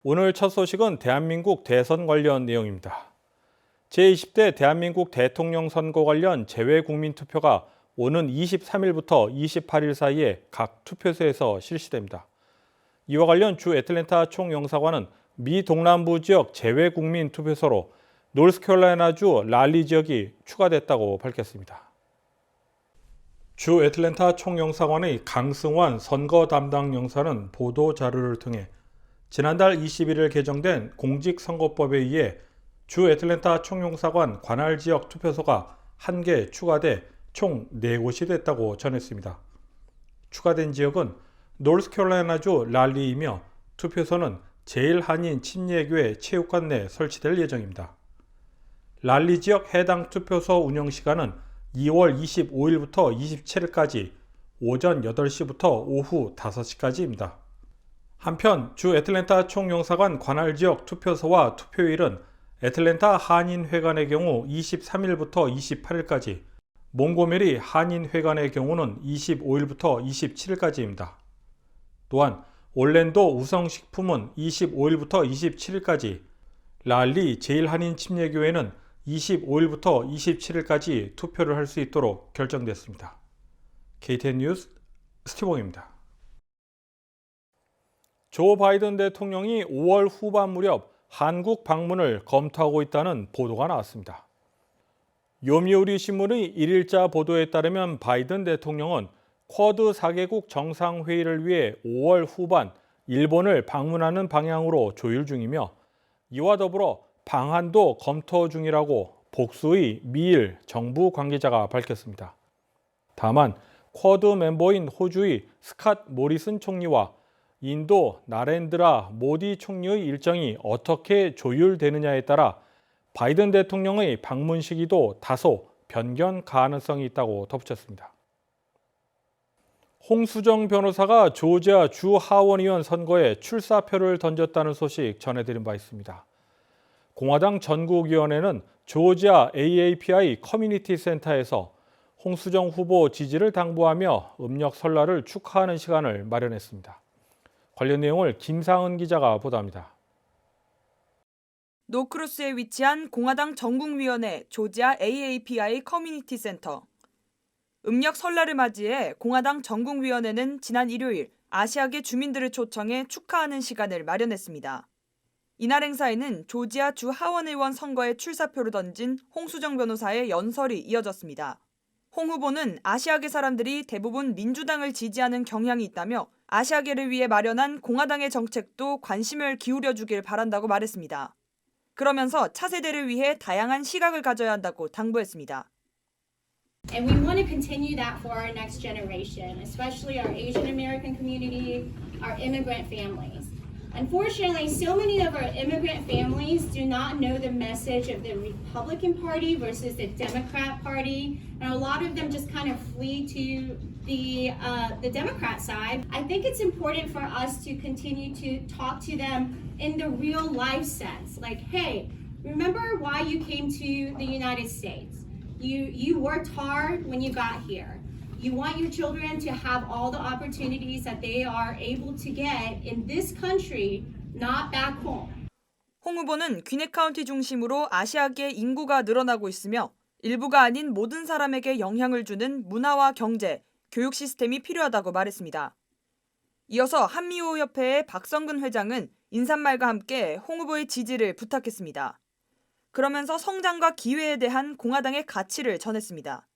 오늘 첫 소식은 대한민국 대선 관련 내용입니다. 제20대 대한민국 대통령 선거 관련 재외국민투표가 오는 23일부터 28일 사이에 각 투표소에서 실시됩니다. 이와 관련 주 애틀랜타 총영사관은 미 동남부 지역 재외국민 투표소로 노스캐롤라이나주 랄리 지역이 추가됐다고 밝혔습니다. 주 애틀랜타 총영사관의 강승환 선거 담당 영사는 보도 자료를 통해 지난달 21일 개정된 공직선거법에 의해 주 애틀랜타 총영사관 관할 지역 투표소가 1개 추가돼 총 4곳이 됐다고 전했습니다. 추가된 지역은 노스캐롤라이나주 랄리이며 투표소는 제일한인 침례교회 체육관 내 설치될 예정입니다. 랄리 지역 해당 투표소 운영 시간은 2월 25일부터 27일까지 오전 8시부터 오후 5시까지입니다. 한편 주 애틀랜타 총영사관 관할 지역 투표소와 투표일은 애틀랜타 한인회관의 경우 23일부터 28일까지, 몽고메리 한인회관의 경우는 25일부터 27일까지입니다. 또한 올랜도 우성식품은 25일부터 27일까지, 랄리 제일한인 침례교회는 25일부터 27일까지 투표를 할 수 있도록 결정됐습니다. KTN 뉴스 스티봉입니다. 조 바이든 대통령이 5월 후반 무렵 한국 방문을 검토하고 있다는 보도가 나왔습니다. 요미우리 신문의 1일자 보도에 따르면 바이든 대통령은 쿼드 4개국 정상회의를 위해 5월 후반 일본을 방문하는 방향으로 조율 중이며, 이와 더불어 방한도 검토 중이라고 복수의 미일 정부 관계자가 밝혔습니다. 다만 쿼드 멤버인 호주의 스캇 모리슨 총리와 인도 나렌드라 모디 총리의 일정이 어떻게 조율되느냐에 따라 바이든 대통령의 방문 시기도 다소 변경 가능성이 있다고 덧붙였습니다. 홍수정 변호사가 조지아 주 하원의원 선거에 출사표를 던졌다는 소식 전해드린 바 있습니다. 공화당 전국위원회는 조지아 AAPI 커뮤니티 센터에서 홍수정 후보 지지를 당부하며 음력 설날을 축하하는 시간을 마련했습니다. 관련 내용을 김상은 기자가 보도합니다. 노크로스에 위치한 공화당 전국위원회 조지아 AAPI 커뮤니티 센터. 음력 설날을 맞이해 공화당 전국위원회는 지난 일요일 아시아계 주민들을 초청해 축하하는 시간을 마련했습니다. 이날 행사에는 조지아 주 하원의원 선거에 출사표를 던진 홍수정 변호사의 연설이 이어졌습니다. 홍 후보는 아시아계 사람들이 대부분 민주당을 지지하는 경향이 있다며 아시아계를 위해 마련한 공화당의 정책도 관심을 기울여주길 바란다고 말했습니다. 그러면서 차세대를 위해 다양한 시각을 가져야 한다고 당부했습니다. And we want to continue that for our next generation, especially our Asian American community, our immigrant families. Unfortunately, so many of our immigrant families do not know the message of the Republican Party versus the Democrat Party, and a lot of them just kind of flee to the Democrat side. I think it's important for us to continue to talk to them in the real life sense. Like, hey, remember why you came to the United States. You worked hard when you got here. You want your children to have all the opportunities that they are able to get in this country, not back home. 홍 후보는 귀넷 카운티 중심으로 아시아계 인구가 늘어나고 있으며 일부가 아닌 모든 사람에게 영향을 주는 문화와 경제, 교육 시스템이 필요하다고 말했습니다. 이어서 한미호협회의 박성근 회장은 인사말과 함께 홍 후보의 지지를 부탁했습니다. 그러면서 성장과 기회에 대한 공화당의 가치를 전했습니다.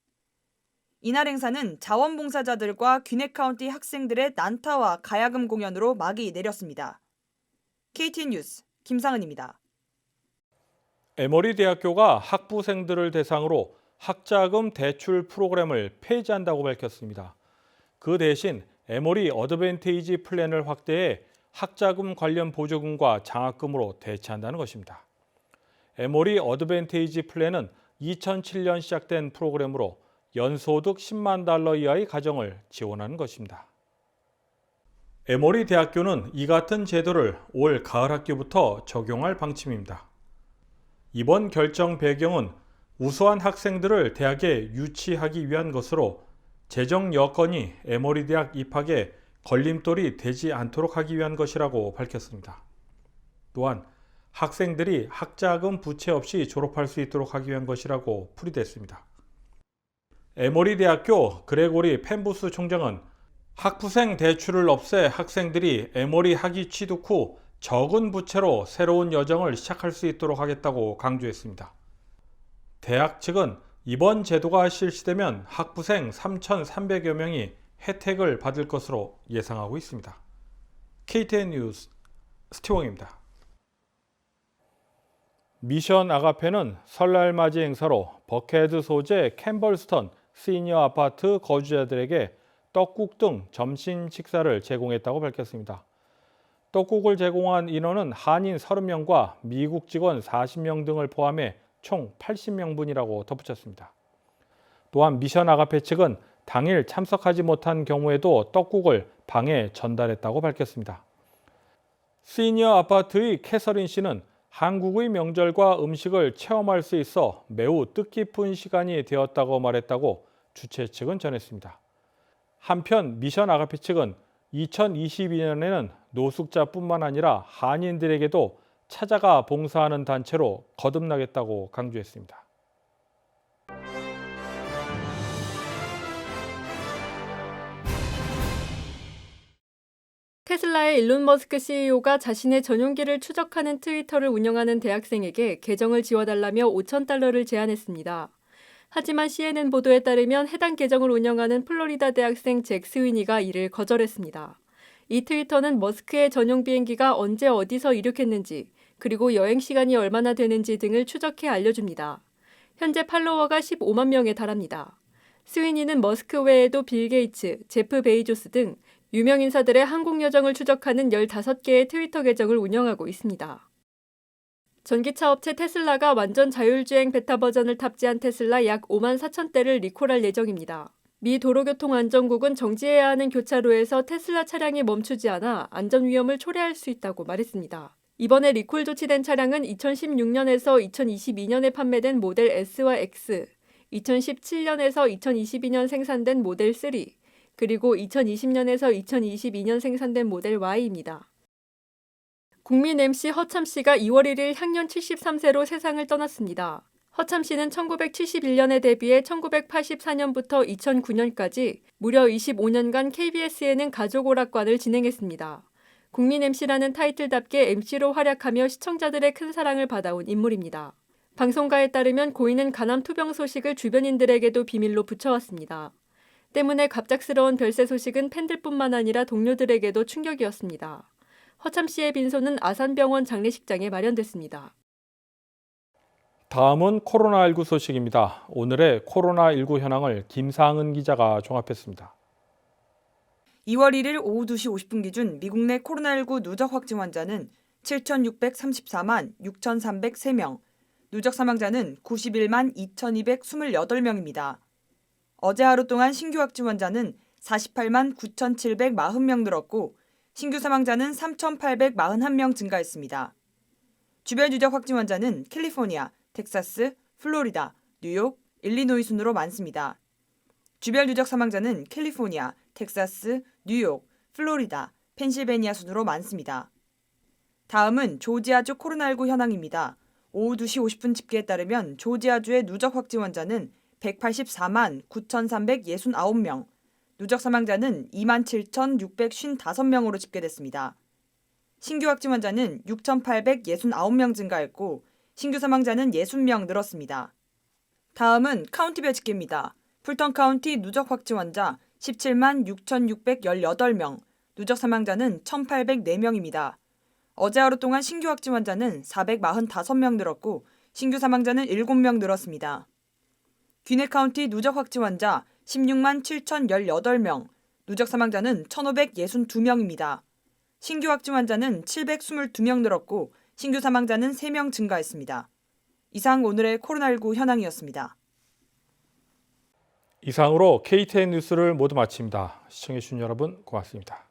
이날 행사는 자원봉사자들과 귀넷 카운티 학생들의 난타와 가야금 공연으로 막이 내렸습니다. KTN 뉴스 김상은입니다. 에머리 대학교가 학부생들을 대상으로 학자금 대출 프로그램을 폐지한다고 밝혔습니다. 그 대신 에머리 어드밴테이지 플랜을 확대해 학자금 관련 보조금과 장학금으로 대체한다는 것입니다. 에머리 어드밴테이지 플랜은 2007년 시작된 프로그램으로 연소득 10만 달러 이하의 가정을 지원하는 것입니다. 에머리 대학교는 이 같은 제도를 올 가을 학기부터 적용할 방침입니다. 이번 결정 배경은 우수한 학생들을 대학에 유치하기 위한 것으로 재정 여건이 에머리 대학 입학에 걸림돌이 되지 않도록 하기 위한 것이라고 밝혔습니다. 또한 학생들이 학자금 부채 없이 졸업할 수 있도록 하기 위한 것이라고 풀이됐습니다. 에모리 대학교 그레고리 펜부스 총장은 학부생 대출을 없애 학생들이 에모리 학위 취득 후 적은 부채로 새로운 여정을 시작할 수 있도록 하겠다고 강조했습니다. 대학 측은 이번 제도가 실시되면 학부생 3,300여 명이 혜택을 받을 것으로 예상하고 있습니다. KTN 뉴스 스티홍입니다. 미션 아가페는 설날 맞이 행사로 버크헤드 소재 캠벌스턴 시니어 아파트 거주자들에게 떡국 등 점심 식사를 제공했다고 밝혔습니다. 떡국을 제공한 인원은 한인 30명과 미국 직원 40명 등을 포함해 총 80명분이라고 덧붙였습니다. 또한 미션 아가페 측은 당일 참석하지 못한 경우에도 떡국을 방에 전달했다고 밝혔습니다. 시니어 아파트의 캐서린 씨는 한국의 명절과 음식을 체험할 수 있어 매우 뜻깊은 시간이 되었다고 말했다고 주최 측은 전했습니다. 한편 미션 아가페 측은 2022년에는 노숙자뿐만 아니라 한인들에게도 찾아가 봉사하는 단체로 거듭나겠다고 강조했습니다. 테슬라의 일론 머스크 CEO가 자신의 전용기를 추적하는 트위터를 운영하는 대학생에게 계정을 지워달라며 $5,000를 제안했습니다. 하지만 CNN 보도에 따르면 해당 계정을 운영하는 플로리다 대학생 잭 스위니가 이를 거절했습니다. 이 트위터는 머스크의 전용 비행기가 언제 어디서 이륙했는지, 그리고 여행 시간이 얼마나 되는지 등을 추적해 알려줍니다. 현재 팔로워가 15만 명에 달합니다. 스위니는 머스크 외에도 빌 게이츠, 제프 베이조스 등 유명 인사들의 한국 여정을 추적하는 15개의 트위터 계정을 운영하고 있습니다. 전기차 업체 테슬라가 완전 자율주행 베타 버전을 탑재한 테슬라 약 5만 4천 대를 리콜할 예정입니다. 미 도로교통안전국은 정지해야 하는 교차로에서 테슬라 차량이 멈추지 않아 안전 위험을 초래할 수 있다고 말했습니다. 이번에 리콜 조치된 차량은 2016년에서 2022년에 판매된 모델 S와 X, 2017년에서 2022년 생산된 모델 3, 그리고 2020년에서 2022년 생산된 모델 Y입니다. 국민 MC 허참 씨가 2월 1일 향년 73세로 세상을 떠났습니다. 허참 씨는 1971년에 데뷔해 1984년부터 2009년까지 무려 25년간 KBS 예능 가족 오락관을 진행했습니다. 국민 MC라는 타이틀답게 MC로 활약하며 시청자들의 큰 사랑을 받아온 인물입니다. 방송가에 따르면 고인은 간암 투병 소식을 주변인들에게도 비밀로 붙여왔습니다. 때문에 갑작스러운 별세 소식은 팬들뿐만 아니라 동료들에게도 충격이었습니다. 허참 씨의 빈소는 아산병원 장례식장에 마련됐습니다. 다음은 코로나19 소식입니다. 오늘의 코로나19 현황을 김상은 기자가 종합했습니다. 2월 1일 오후 2시 50분 기준 미국 내 코로나19 누적 확진 환자는 7,634만 6,303명, 누적 사망자는 91만 2,228명입니다. 어제 하루 동안 신규 확진 환자는 48만 9,740명 늘었고 신규 사망자는 3,841명 증가했습니다. 주별 누적 확진 환자는 캘리포니아, 텍사스, 플로리다, 뉴욕, 일리노이 순으로 많습니다. 주별 누적 사망자는 캘리포니아, 텍사스, 뉴욕, 플로리다, 펜실베니아 순으로 많습니다. 다음은 조지아주 코로나19 현황입니다. 오후 2시 50분 집계에 따르면 조지아주의 누적 확진 환자는 184만 9,369명, 누적 사망자는 27,655명으로 집계됐습니다. 신규 확진 환자는 6,869명 증가했고 신규 사망자는 60명 늘었습니다. 다음은 카운티별 집계입니다. 풀턴 카운티 누적 확진 환자 17만 6,618명, 누적 사망자는 1,804명입니다. 어제 하루 동안 신규 확진 환자는 445명 늘었고 신규 사망자는 7명 늘었습니다. 귀네 카운티 누적 확진 환자 16만 7,018명, 누적 사망자는 1,562명입니다. 신규 확진 환자는 722명 늘었고 신규 사망자는 3명 증가했습니다. 이상 오늘의 코로나19 현황이었습니다. 이상으로 KTN 뉴스를 모두 마칩니다. 시청해주신 여러분 고맙습니다.